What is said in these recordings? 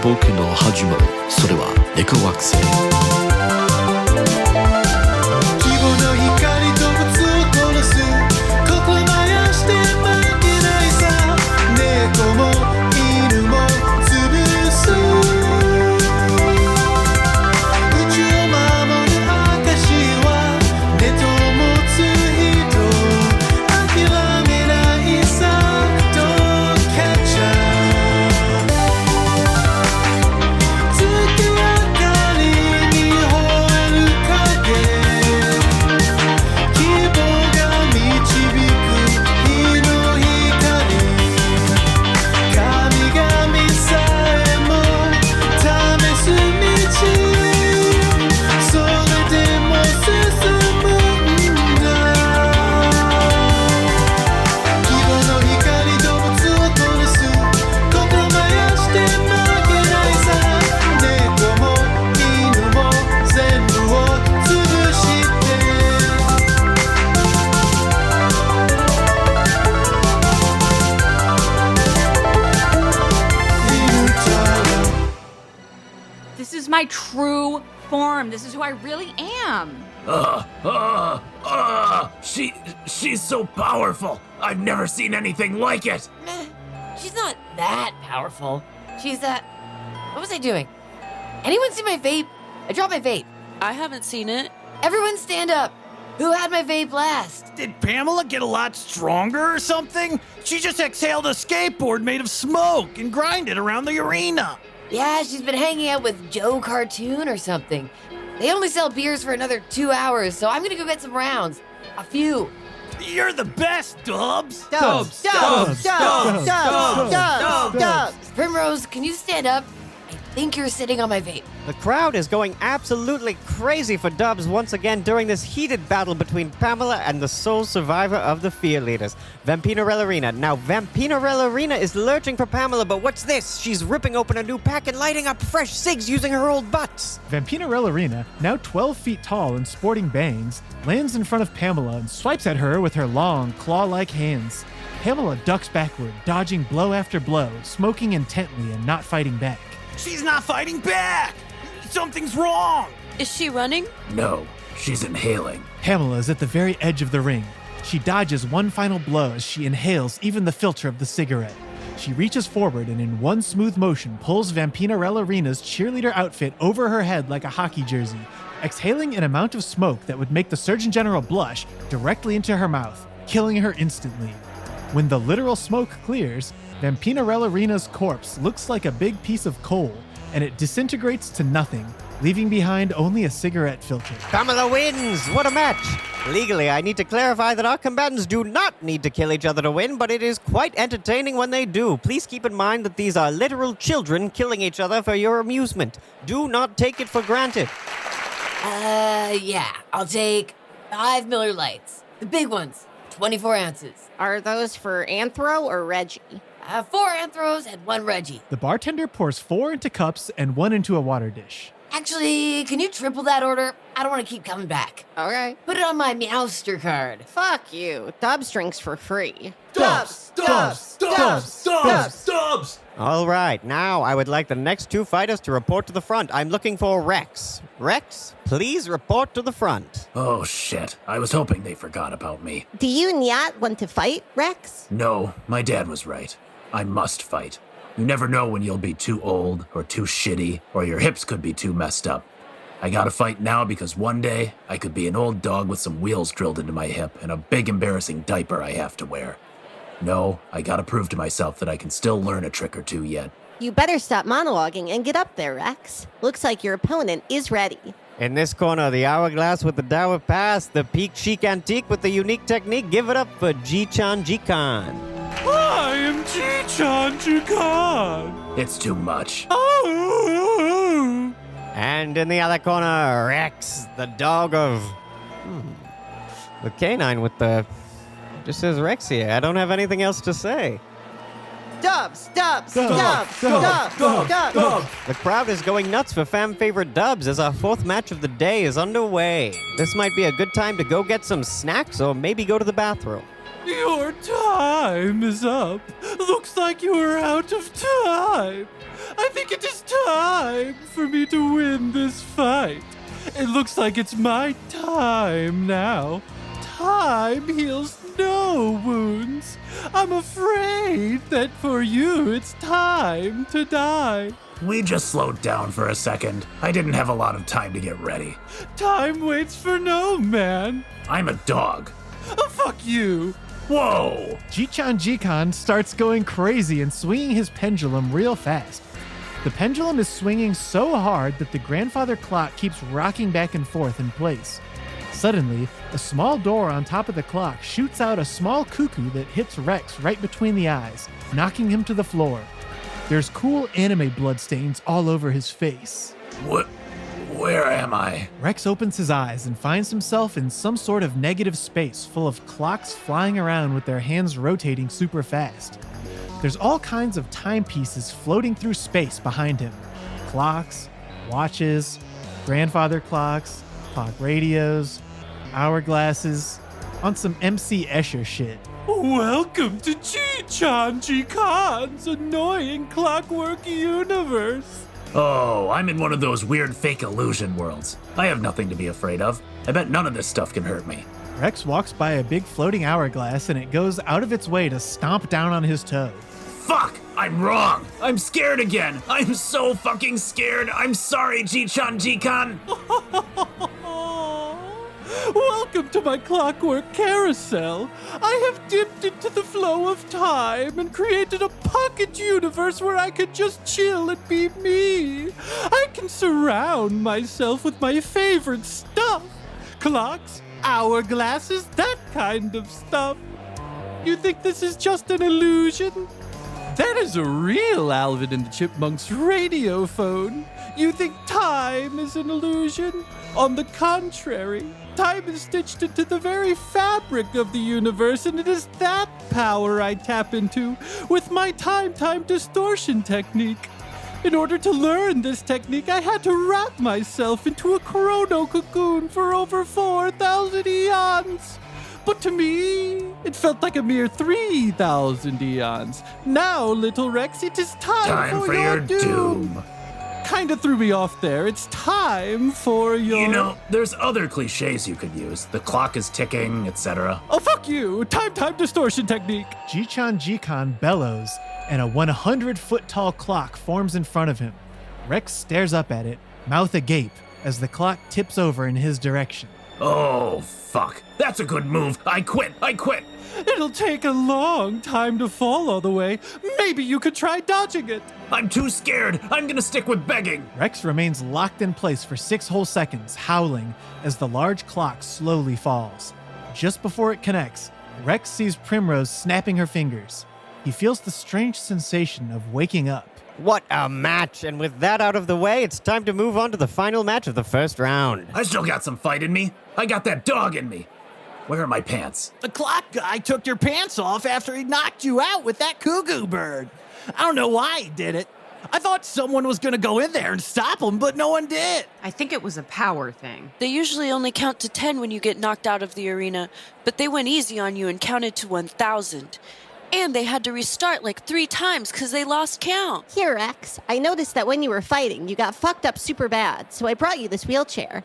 僕の始まるそれはエコ惑星希望の光動物を殺す心燃やして負けないさ猫も犬も潰す宇宙を守る証はネットを持つ人諦めないさDogcatcher月明かりに吠える影希望が導く日の光神々さえも試す道それでも進むんだ希望の光動物を殺す心燃やして負けないさ猫も犬も全部を潰してInutaro This is my true form. This is who I really am. She's so powerful. I've never seen anything like it. Meh, she's not that powerful. She's what was I doing? Anyone see my vape? I dropped my vape. I haven't seen it. Everyone stand up. Who had my vape last? Did Pamela get a lot stronger or something? She just exhaled a skateboard made of smoke and grinded around the arena. Yeah, she's been hanging out with Joe Cartoon or something. They only sell beers for another 2 hours, so I'm gonna go get some rounds. A few. You're the best, Dubs. Dubs. Primrose, can you stand up? I think you're sitting on my vape. The crowd is going absolutely crazy for Dubs once again during this heated battle between Pamela and the sole survivor of the Fear Leaders, Vampinarellarina. Now, Vampinarellarina is lurching for Pamela, but what's this? She's ripping open a new pack and lighting up fresh cigs using her old butts. Vampinarellarina, now 12 feet tall and sporting bangs, lands in front of Pamela and swipes at her with her long, claw-like hands. Pamela ducks backward, dodging blow after blow, smoking intently and not fighting back. She's not fighting back. Something's wrong. Is she running? No, she's inhaling. Pamela is at the very edge of the ring. She dodges one final blow as she inhales even the filter of the cigarette. She reaches forward and in one smooth motion pulls Vampinarellarina's cheerleader outfit over her head like a hockey jersey, exhaling an amount of smoke that would make the Surgeon General blush directly into her mouth, killing her instantly. When the literal smoke clears, Vampinarellarina's corpse looks like a big piece of coal, and it disintegrates to nothing, leaving behind only a cigarette filter. Pamela wins! What a match! Legally, I need to clarify that our combatants do not need to kill each other to win, but it is quite entertaining when they do. Please keep in mind that these are literal children killing each other for your amusement. Do not take it for granted. Yeah, I'll take 5 Miller Lights. The big ones, 24 ounces. Are those for Anthro or Reggie? 4 Anthros and 1 Reggie. The bartender pours 4 into cups and 1 into a water dish. Actually, can you triple that order? I don't want to keep coming back. Okay. Put it on my Meowster card. Fuck you. Dubs drinks for free. Dubs. All right, now I would like the next 2 fighters to report to the front. I'm looking for Rex. Rex, please report to the front. Oh shit, I was hoping they forgot about me. Do you not want to fight, Rex? No, my dad was right. I must fight. You never know when you'll be too old or too shitty or your hips could be too messed up. I gotta fight now because one day I could be an old dog with some wheels drilled into my hip and a big embarrassing diaper I have to wear. No, I gotta prove to myself that I can still learn a trick or two yet. You better stop monologuing and get up there, Rex. Looks like your opponent is ready. In this corner, the hourglass with the dour pass, the peak chic antique with the unique technique. Give it up for Ji-chan Ji-kan. I am Ji-chan Ji-kan. It's too much. And in the other corner, Rex, the dog of... The canine with the... Just says Rex here. I don't have anything else to say. Dubs. The crowd is going nuts for fan favorite Dubs as our 4th match of the day is underway. This might be a good time to go get some snacks or maybe go to the bathroom. Your time is up. Looks like you are out of time. I think it is time for me to win this fight. It looks like it's my time now. Time heals no wounds. I'm afraid that for you it's time to die. We just slowed down for a second. I didn't have a lot of time to get ready. Time waits for no man. I'm a dog. Oh, fuck you. Whoa! Jichan Jikan starts going crazy and swinging his pendulum real fast. The pendulum is swinging so hard that the grandfather clock keeps rocking back and forth in place. Suddenly, a small door on top of the clock shoots out a small cuckoo that hits Rex right between the eyes, knocking him to the floor. There's cool anime bloodstains all over his face. Where am I? Rex opens his eyes and finds himself in some sort of negative space full of clocks flying around with their hands rotating super fast. There's all kinds of timepieces floating through space behind him. Clocks, watches, grandfather clocks, clock radios, hourglasses, on some MC Escher shit. Welcome to Jichan Jikan's annoying clockwork universe. Oh, I'm in one of those weird fake illusion worlds. I have nothing to be afraid of. I bet none of this stuff can hurt me. Rex walks by a big floating hourglass and it goes out of its way to stomp down on his toe. Fuck! I'm wrong! I'm scared again! I'm so fucking scared! I'm sorry, Jichan Jikan! Welcome to my clockwork carousel. I have dipped into the flow of time and created a pocket universe where I could just chill and be me. I can surround myself with my favorite stuff. Clocks, hourglasses, that kind of stuff. You think this is just an illusion? That is a real Alvin and the Chipmunks radio phone. You think time is an illusion? On the contrary, time is stitched into the very fabric of the universe, and it is that power I tap into with my time distortion technique. In order to learn this technique, I had to wrap myself into a chrono cocoon for over 4,000 eons. But to me, it felt like a mere 3,000 eons. Now, little Rex, it is time for your doom. Kinda threw me off there. It's time for your... You know, there's other cliches you could use. The clock is ticking, etc. Oh, fuck you! Time distortion technique! Jichan Jikan bellows, and a 100-foot-tall clock forms in front of him. Rex stares up at it, mouth agape, as the clock tips over in his direction. Oh, fuck. That's a good move. I quit. It'll take a long time to fall all the way. Maybe you could try dodging it. I'm too scared. I'm gonna stick with begging. Rex remains locked in place for 6 whole seconds, howling, as the large clock slowly falls. Just before it connects, Rex sees Primrose snapping her fingers. He feels the strange sensation of waking up. What a match! And with that out of the way, it's time to move on to the final match of the first round. I still got some fight in me. I got that dog in me. Where are my pants? The clock guy took your pants off after he knocked you out with that cuckoo bird. I don't know why he did it. I thought someone was gonna go in there and stop him, but no one did. I think it was a power thing. They usually only count to 10 when you get knocked out of the arena, but they went easy on you and counted to 1,000. And they had to restart like 3 times because they lost count. Here, Rex, I noticed that when you were fighting, you got fucked up super bad, so I brought you this wheelchair.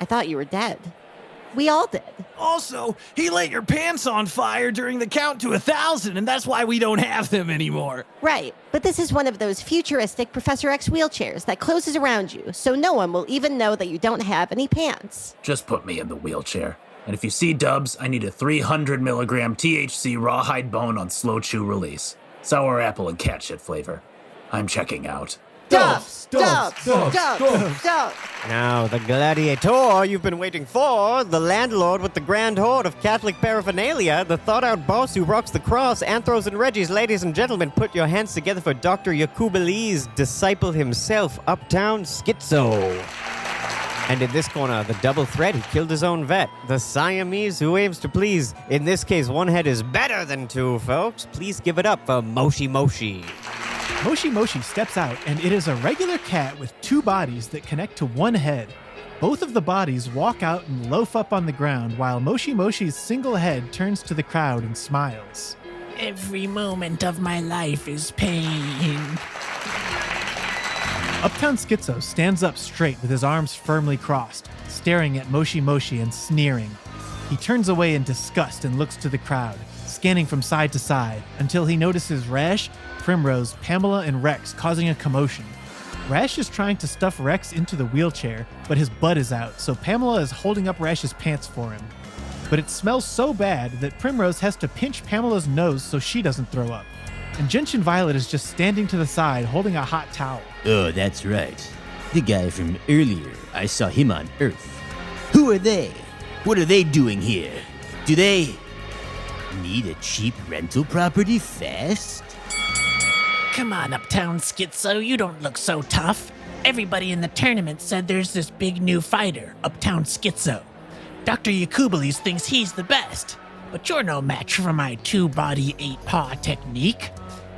I thought you were dead. We all did. Also, he lit your pants on fire during the count to 1,000, and that's why we don't have them anymore. Right, but this is one of those futuristic Professor X wheelchairs that closes around you, so no one will even know that you don't have any pants. Just put me in the wheelchair. And if you see Dubs, I need a 300 milligram THC rawhide bone on slow chew release. Sour apple and cat shit flavor. I'm checking out. Dubs! Now, the gladiator you've been waiting for, the landlord with the grand hoard of Catholic paraphernalia, the thought-out boss who rocks the cross, Anthros and Reggies, ladies and gentlemen, put your hands together for Dr. Yakubili's disciple himself, Uptown Schizo. And in this corner, the double threat, he killed his own vet. The Siamese who aims to please. In this case, one head is better than 2, folks. Please give it up for Moshi Moshi. Moshi Moshi steps out, and it is a regular cat with two bodies that connect to one head. Both of the bodies walk out and loaf up on the ground while Moshi Moshi's single head turns to the crowd and smiles. Every moment of my life is pain. Uptown Schizo stands up straight with his arms firmly crossed, staring at Moshi Moshi and sneering. He turns away in disgust and looks to the crowd, scanning from side to side, until he notices Rash, Primrose, Pamela, and Rex causing a commotion. Rash is trying to stuff Rex into the wheelchair, but his butt is out, so Pamela is holding up Rash's pants for him. But it smells so bad that Primrose has to pinch Pamela's nose so she doesn't throw up. And Gentian Violet is just standing to the side holding a hot towel. Oh, that's right. The guy from earlier. I saw him on Earth. Who are they? What are they doing here? Do they need a cheap rental property fast? Come on, Uptown Schizo, you don't look so tough. Everybody in the tournament said there's this big new fighter, Uptown Schizo. Dr. Yakubulis thinks he's the best, but you're no match for my two-body, eight-paw technique.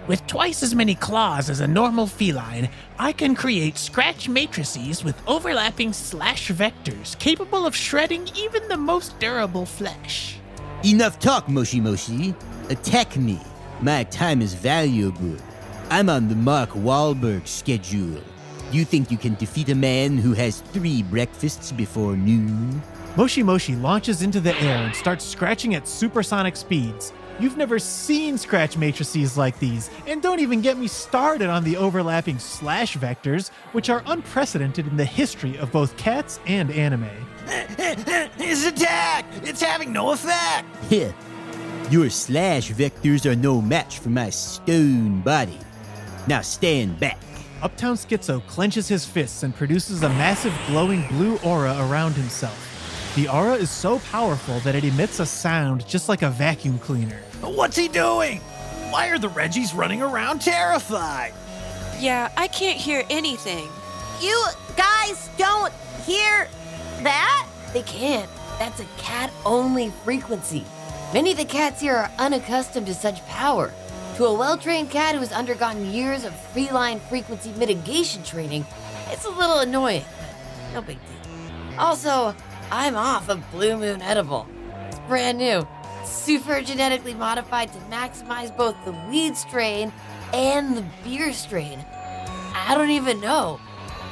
With twice as many claws as a normal feline, I can create scratch matrices with overlapping slash vectors capable of shredding even the most durable flesh. Enough talk, Moshi Moshi. Attack me. My time is valuable. I'm on the Mark Wahlberg schedule. You think you can defeat a man who has 3 breakfasts before noon? Moshi Moshi launches into the air and starts scratching at supersonic speeds. You've never seen scratch matrices like these, and don't even get me started on the overlapping slash vectors, which are unprecedented in the history of both cats and anime. His attack! It's having no effect! Heh. Your slash vectors are no match for my stone body. Now stand back. Uptown Schizo clenches his fists and produces a massive glowing blue aura around himself. The aura is so powerful that it emits a sound just like a vacuum cleaner. What's he doing? Why are the Reggies running around terrified? Yeah, I can't hear anything. You guys don't hear that? They can't. That's a cat-only frequency. Many of the cats here are unaccustomed to such power. To a well-trained cat who has undergone years of feline frequency mitigation training, it's a little annoying, but no big deal. Also, I'm off of Blue Moon Edible. It's brand new. Super genetically modified to maximize both the weed strain and the beer strain. I don't even know,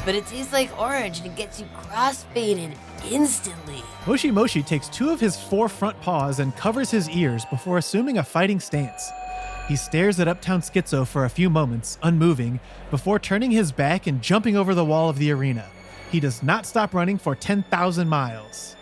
but it tastes like orange and it gets you cross-faded instantly. Moshi Moshi takes 2 of his 4 front paws and covers his ears before assuming a fighting stance. He stares at Uptown Schizo for a few moments, unmoving, before turning his back and jumping over the wall of the arena. He does not stop running for 10,000 miles.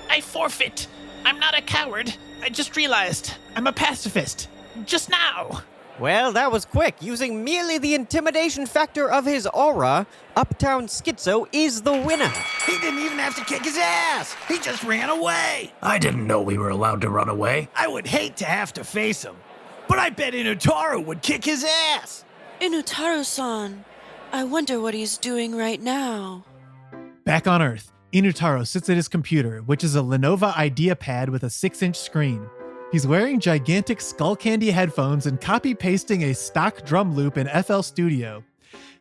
I forfeit. I'm not a coward. I just realized I'm a pacifist. Just now. Well, that was quick. Using merely the intimidation factor of his aura, Uptown Schizo is the winner. He didn't even have to kick his ass. He just ran away. I didn't know we were allowed to run away. I would hate to have to face him, but I bet Inutaro would kick his ass. Inutaro-san, I wonder what he's doing right now. Back on Earth, Inutaro sits at his computer, which is a Lenovo IdeaPad with a 6-inch screen. He's wearing gigantic skull candy headphones and copy-pasting a stock drum loop in FL Studio.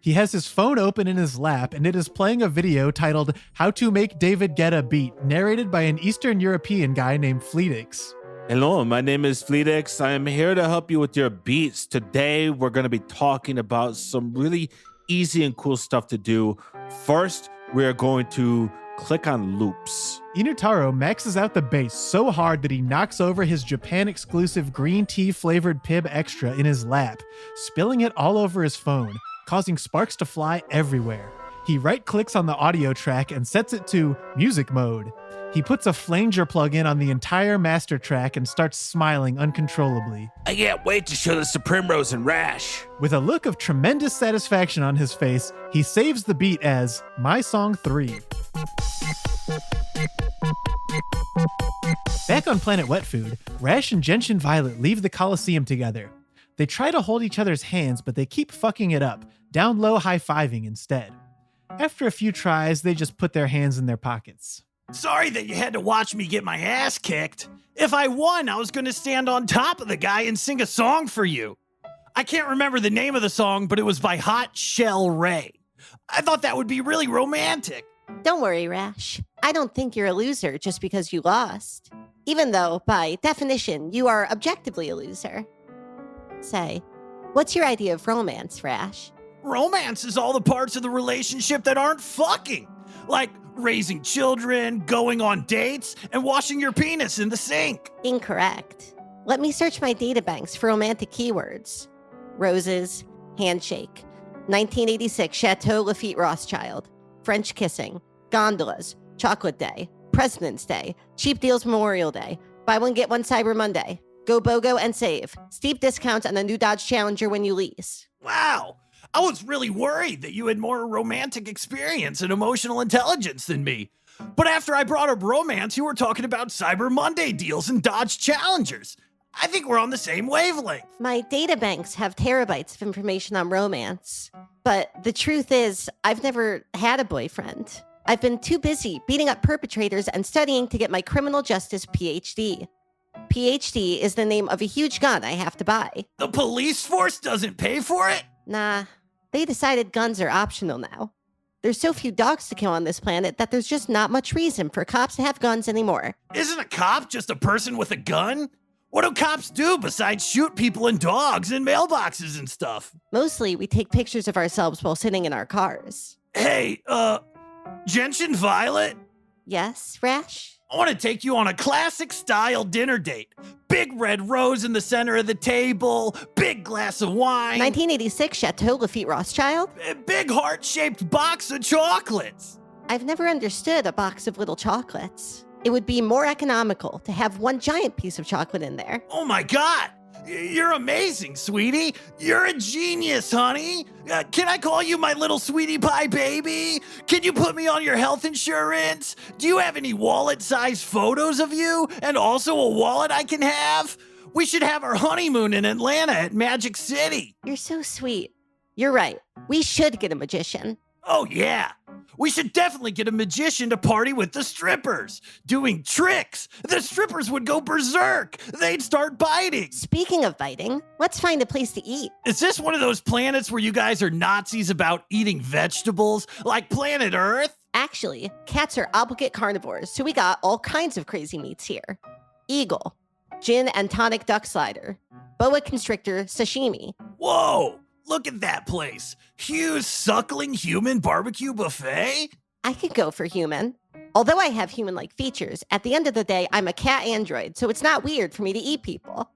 He has his phone open in his lap, and it is playing a video titled How to Make David Get a Beat, narrated by an Eastern European guy named Fleetix. Hello, my name is Fleetix. I am here to help you with your beats. Today, we're going to be talking about some really easy and cool stuff to do. First, we are going to click on loops. Inutaro maxes out the bass so hard that he knocks over his Japan-exclusive green tea flavored Pib Extra in his lap, spilling it all over his phone, causing sparks to fly everywhere. He right-clicks on the audio track and sets it to music mode. He puts a flanger plug-in on the entire master track and starts smiling uncontrollably. I can't wait to show this to Primrose and Rash. With a look of tremendous satisfaction on his face, he saves the beat as My Song 3. Back on Planet Wet Food, Rash and Gentian Violet leave the Coliseum together. They try to hold each other's hands, but they keep fucking it up, down low high-fiving instead. After a few tries, they just put their hands in their pockets. Sorry that you had to watch me get my ass kicked. If I won, I was going to stand on top of the guy and sing a song for you. I can't remember the name of the song, but it was by Hot Shell Ray. I thought that would be really romantic. Don't worry, Rash. I don't think you're a loser just because you lost. Even though, by definition, you are objectively a loser. Say, what's your idea of romance, Rash? Romance is all the parts of the relationship that aren't fucking. Like raising children, going on dates, and washing your penis in the sink. Incorrect. Let me search my databanks for romantic keywords. Roses, handshake, 1986 Chateau Lafite Rothschild, French kissing, gondolas, chocolate day, President's Day, cheap deals Memorial Day, buy one get one Cyber Monday, go BOGO and save, steep discounts on a new Dodge Challenger when you lease. Wow. I was really worried that you had more romantic experience and emotional intelligence than me. But after I brought up romance, you were talking about Cyber Monday deals and Dodge Challengers. I think we're on the same wavelength. My databanks have terabytes of information on romance. But the truth is, I've never had a boyfriend. I've been too busy beating up perpetrators and studying to get my criminal justice PhD. PhD is the name of a huge gun I have to buy. The police force doesn't pay for it? Nah, they decided guns are optional now. There's so few dogs to kill on this planet that there's just not much reason for cops to have guns anymore. Isn't a cop just a person with a gun? What do cops do besides shoot people and dogs in mailboxes and stuff? Mostly, we take pictures of ourselves while sitting in our cars. Hey, Gentian Violet? Yes, Rash? I want to take you on a classic style dinner date. Big red rose in the center of the table, big glass of wine. 1986 Chateau Lafite Rothschild? A big heart-shaped box of chocolates. I've never understood a box of little chocolates. It would be more economical to have one giant piece of chocolate in there. Oh my God! You're amazing, sweetie. You're a genius, honey. Can I call you my little sweetie pie baby? Can you put me on your health insurance? Do you have any wallet-sized photos of you? And also a wallet I can have? We should have our honeymoon in Atlanta at Magic City. You're so sweet. You're right. We should get a magician. Oh, yeah. We should definitely get a magician to party with the strippers, doing tricks. The strippers would go berserk. They'd start biting. Speaking of biting, let's find a place to eat. Is this one of those planets where you guys are Nazis about eating vegetables, like planet Earth? Actually, cats are obligate carnivores, so we got all kinds of crazy meats here. Eagle, gin and tonic duck slider, boa constrictor sashimi. Whoa! Look at that place. Huge suckling human barbecue buffet? I could go for human. Although I have human-like features, at the end of the day, I'm a cat android, so it's not weird for me to eat people.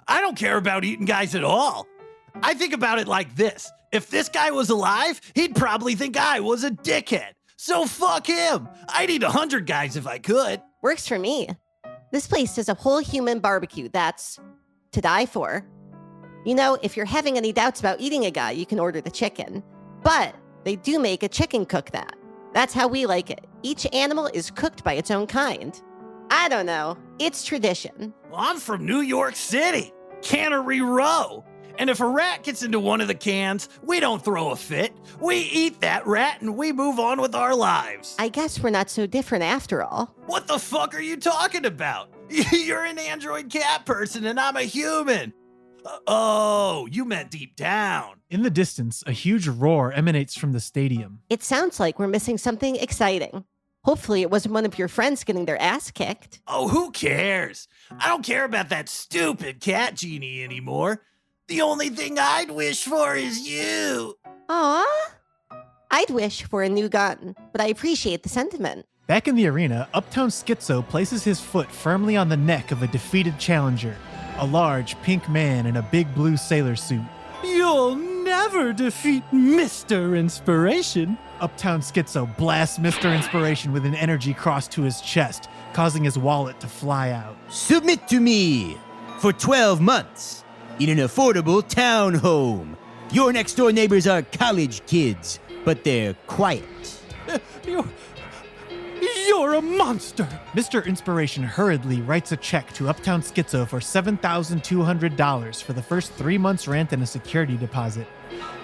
I don't care about eating guys at all. I think about it like this. If this guy was alive, he'd probably think I was a dickhead. So fuck him. I'd eat 100 guys if I could. Works for me. This place is a whole human barbecue that's to die for. You know, if you're having any doubts about eating a guy, you can order the chicken. But they do make a chicken cook that. That's how we like it. Each animal is cooked by its own kind. I don't know. It's tradition. Well, I'm from New York City, Cannery Row. And if a rat gets into one of the cans, we don't throw a fit. We eat that rat and we move on with our lives. I guess we're not so different after all. What the fuck are you talking about? You're an android cat person and I'm a human. Oh, you meant deep down. In the distance, a huge roar emanates from the stadium. It sounds like we're missing something exciting. Hopefully it wasn't one of your friends getting their ass kicked. Oh, who cares? I don't care about that stupid cat genie anymore. The only thing I'd wish for is you. Aw. I'd wish for a new gun, but I appreciate the sentiment. Back in the arena, Uptown Schizo places his foot firmly on the neck of a defeated challenger. A large pink man in a big blue sailor suit. You'll never defeat Mr. Inspiration. Uptown Schizo blasts Mr. Inspiration with an energy cross to his chest, causing his wallet to fly out. Submit to me for 12 months in an affordable townhome. Your next door neighbors are college kids, but they're quiet. You're a monster! Mr. Inspiration hurriedly writes a check to Uptown Schizo for $7,200 for the first 3 months' rent and a security deposit.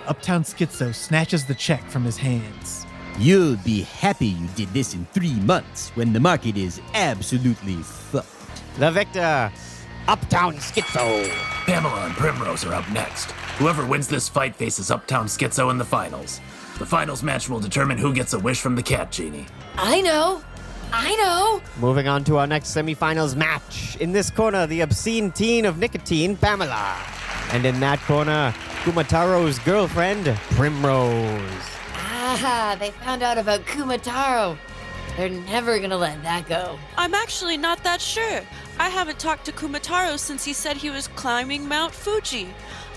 Uptown Schizo snatches the check from his hands. You'll be happy you did this in 3 months when the market is absolutely fucked. The victor, Uptown Schizo. Pamela and Primrose are up next. Whoever wins this fight faces Uptown Schizo in the finals. The finals match will determine who gets a wish from the cat genie. I know. Moving on to our next semifinals match. In this corner, the obscene teen of nicotine, Pamela. And in that corner, Kumataro's girlfriend, Primrose. Ah, they found out about Kumataro. They're never gonna let that go. I'm actually not that sure. I haven't talked to Kumataro since he said he was climbing Mount Fuji.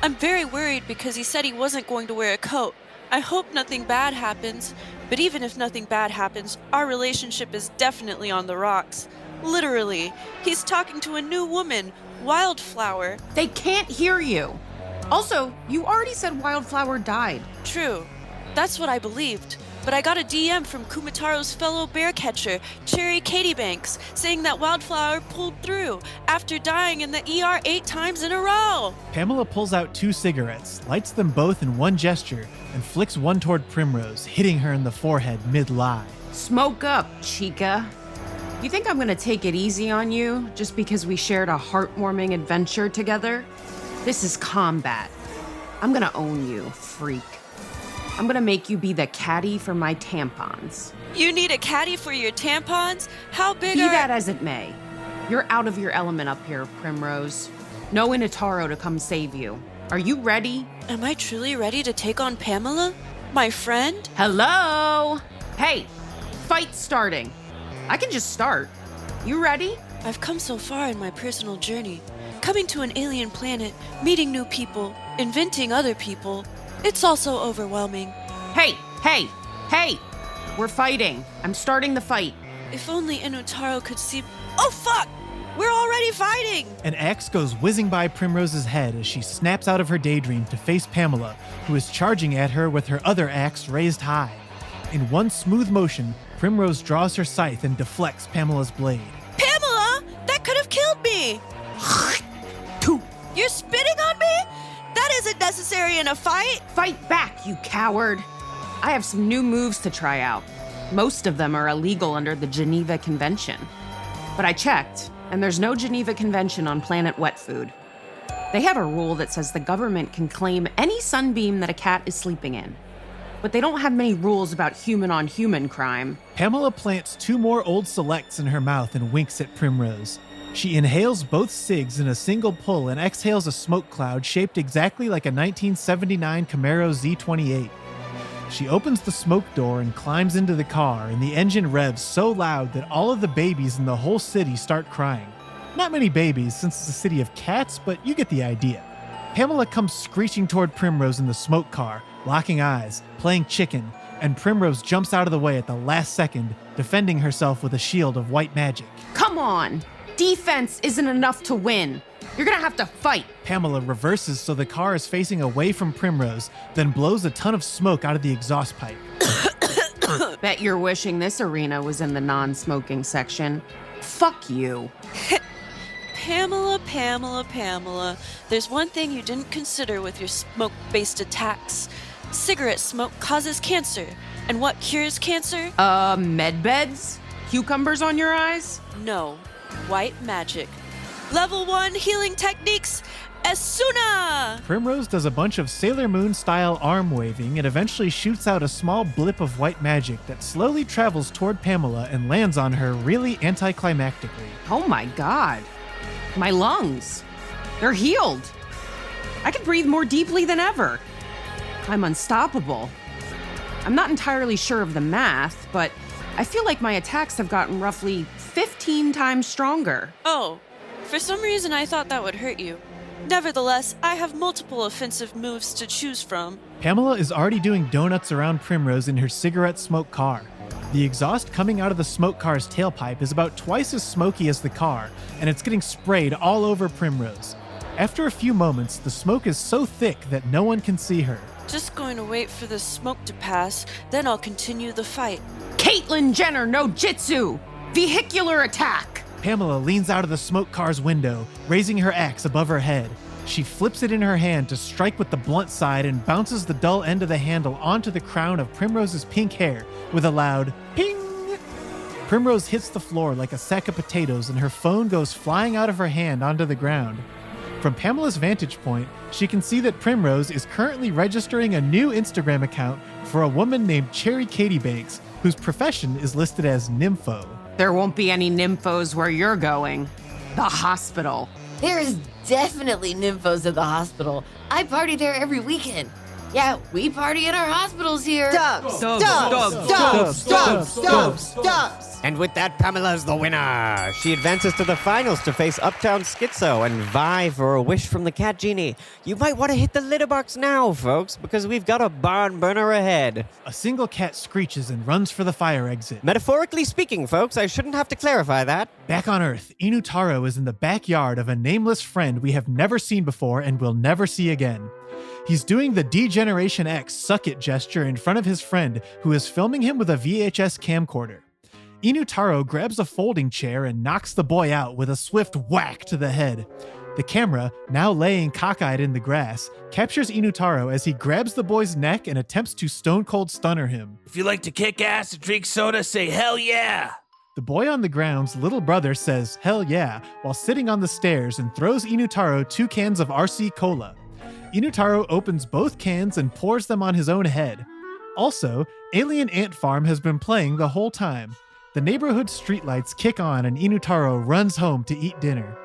I'm very worried because he said he wasn't going to wear a coat. I hope nothing bad happens, but even if nothing bad happens, our relationship is definitely on the rocks. Literally, he's talking to a new woman, Wildflower. They can't hear you. Also, you already said Wildflower died. True. That's what I believed. But I got a DM from Kumataro's fellow bear catcher, Cherry Katiebanks, saying that Wildflower pulled through after dying in the ER 8 times in a row. Pamela pulls out 2 cigarettes, lights them both in one gesture, and flicks one toward Primrose, hitting her in the forehead mid-lie. Smoke up, chica. You think I'm gonna take it easy on you just because we shared a heartwarming adventure together? This is combat. I'm gonna own you, freak. I'm gonna make you be the caddy for my tampons. You need a caddy for your tampons? How big Be are... that as it may, you're out of your element up here, Primrose. No Inutaro to come save you. Are you ready? Am I truly ready to take on Pamela? My friend? Hello? Hey, fight's starting. I can just start. You ready? I've come so far in my personal journey. Coming to an alien planet, meeting new people, inventing other people. It's also overwhelming. Hey! We're fighting. I'm starting the fight. If only Inutaro could see... Oh, fuck! We're already fighting! An axe goes whizzing by Primrose's head as she snaps out of her daydream to face Pamela, who is charging at her with her other axe raised high. In one smooth motion, Primrose draws her scythe and deflects Pamela's blade. Pamela! That could have killed me! You're spitting on me? That isn't necessary in a fight! Fight back, you coward! I have some new moves to try out. Most of them are illegal under the Geneva Convention. But I checked, and there's no Geneva Convention on planet wet food. They have a rule that says the government can claim any sunbeam that a cat is sleeping in. But they don't have many rules about human-on-human crime. Pamela plants 2 more old selects in her mouth and winks at Primrose. She inhales both cigs in a single pull and exhales a smoke cloud shaped exactly like a 1979 Camaro Z28. She opens the smoke door and climbs into the car, and the engine revs so loud that all of the babies in the whole city start crying. Not many babies, since it's a city of cats, but you get the idea. Pamela comes screeching toward Primrose in the smoke car, locking eyes, playing chicken, and Primrose jumps out of the way at the last second, defending herself with a shield of white magic. Come on! Defense isn't enough to win. You're gonna have to fight. Pamela reverses so the car is facing away from Primrose, then blows a ton of smoke out of the exhaust pipe. Bet you're wishing this arena was in the non-smoking section. Fuck you. Pamela. There's one thing you didn't consider with your smoke-based attacks. Cigarette smoke causes cancer. And what cures cancer? Medbeds? Cucumbers on your eyes? No. White magic. Level 1 healing techniques, Esuna! Primrose does a bunch of Sailor Moon-style arm waving and eventually shoots out a small blip of white magic that slowly travels toward Pamela and lands on her really anticlimactically. Oh my god. My lungs. They're healed. I can breathe more deeply than ever. I'm unstoppable. I'm not entirely sure of the math, but I feel like my attacks have gotten roughly 15 times stronger. Oh, for some reason I thought that would hurt you. Nevertheless, I have multiple offensive moves to choose from. Pamela is already doing donuts around Primrose in her cigarette smoke car. The exhaust coming out of the smoke car's tailpipe is about twice as smoky as the car, and it's getting sprayed all over Primrose. After a few moments, the smoke is so thick that no one can see her. Just going to wait for the smoke to pass, then I'll continue the fight. Caitlyn Jenner no Jitsu! Vehicular attack! Pamela leans out of the smoke car's window, raising her axe above her head. She flips it in her hand to strike with the blunt side and bounces the dull end of the handle onto the crown of Primrose's pink hair with a loud ping! Primrose hits the floor like a sack of potatoes and her phone goes flying out of her hand onto the ground. From Pamela's vantage point, she can see that Primrose is currently registering a new Instagram account for a woman named Cherry Katie Banks, whose profession is listed as nympho. There won't be any nymphos where you're going. The hospital. There's definitely nymphos at the hospital. I party there every weekend. Yeah, we party in our hospitals here. Dubs! And with that, Pamela's the winner. She advances to the finals to face Uptown Schizo and vie for a wish from the Cat Genie. You might want to hit the litter box now, folks, because we've got a barn burner ahead. A single cat screeches and runs for the fire exit. Metaphorically speaking, folks, I shouldn't have to clarify that. Back on Earth, Inutaro is in the backyard of a nameless friend we have never seen before and will never see again. He's doing the D-Generation X suck it gesture in front of his friend, who is filming him with a VHS camcorder. Inutaro grabs a folding chair and knocks the boy out with a swift whack to the head. The camera, now laying cockeyed in the grass, captures Inutaro as he grabs the boy's neck and attempts to stone-cold stunner him. If you like to kick ass and drink soda, say hell yeah! The boy on the ground's little brother says hell yeah while sitting on the stairs and throws Inutaro 2 cans of RC Cola. Inutaro opens both cans and pours them on his own head. Also, Alien Ant Farm has been playing the whole time. The neighborhood streetlights kick on and Inutaro runs home to eat dinner.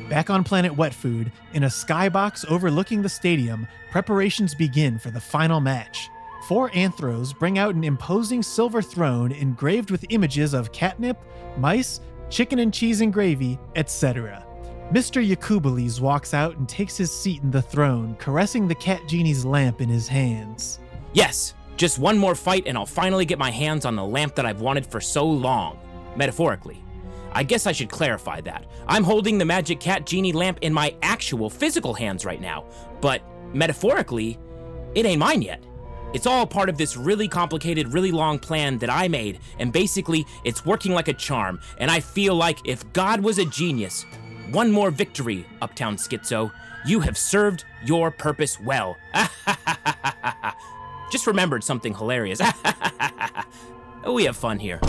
Back on planet Wet Food, in a skybox overlooking the stadium, preparations begin for the final match. 4 anthros bring out an imposing silver throne engraved with images of catnip, mice, chicken and cheese and gravy, etc. Mr. Yakubules walks out and takes his seat in the throne, caressing the Cat Genie's lamp in his hands. Yes, just one more fight and I'll finally get my hands on the lamp that I've wanted for so long. Metaphorically. I guess I should clarify that. I'm holding the magic Cat Genie lamp in my actual physical hands right now, but metaphorically, it ain't mine yet. It's all part of this really complicated, really long plan that I made, and basically, it's working like a charm, and I feel like if God was a genius, one more victory, Uptown Schizo. You have served your purpose well. Just remembered something hilarious. We have fun here.